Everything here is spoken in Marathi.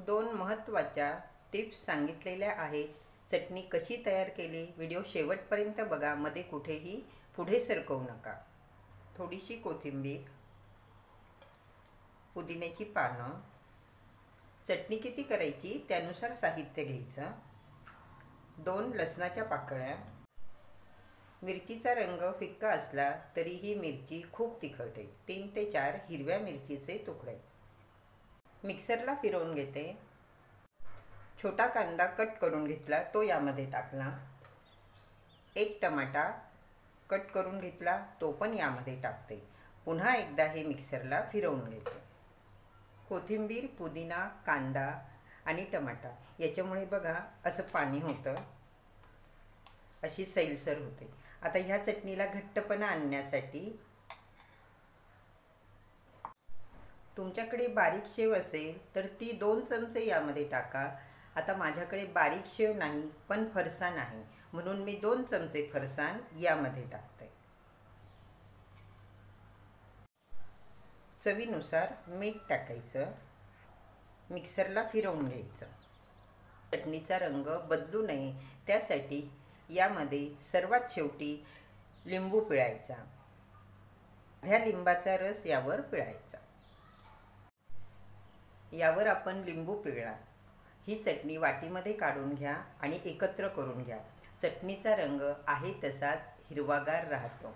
दोन महत्त्वाच्या टिप्स सांगितलेल्या आहेत. चटणी कशी तयार केली व्हिडिओ शेवटपर्यंत बघा, मध्ये कुठेही पुढे सरकवू नका. थोडीशी कोथिंबीर, पुदिन्याची पानं, चटणी किती करायची त्यानुसार साहित्य घ्यायचं. 2 लसणाच्या पाकळ्या. मिरचीचा रंग फिक्का असला तरी ही मिरची खूप तिखट आहे. 3 ते 4 हिरव्या मिरचीचे तुकडे. मिक्सरला फिरवून घेते. छोटा कांदा कट करून घेतला तो यामध्ये टाकला. 1 टमाटा कट करून घेतला तो पण यामध्ये टाकते. पुन्हा एकदा हे मिक्सरला फिरवून घेते. कोथिंबीर, पुदिना, कांदा आणि टमाटा याच्यामुळे बघा असं पाणी होतं, अशी सैलसर होते. आता ह्या चटणीला घट्टपणा आणण्यासाठी तुमच्याकडे बारीक शेव असेल तर ती 2 चमचे यामध्ये टाका. आता माझ्याकडे बारीक शेव नाही पण फरसाण आहे म्हणून मी 2 चमचे फरसाण यामध्ये टाकते. चवीनुसार मीठ टाकायचं. मिक्सरला फिरवून घ्यायचं. चटणीचा रंग बदलू नये त्यासाठी यामध्ये सर्वात शेवटी लिंबू पिळायचा. ह्या लिंबाचा रस यावर पिळायचा. यावर आपण लिंबू पिळला. ही चटणी वाटीमध्ये काढून घ्या आणि एकत्र करून घ्या. चटणीचा रंग आहे तसाच हिरवागार राहतो.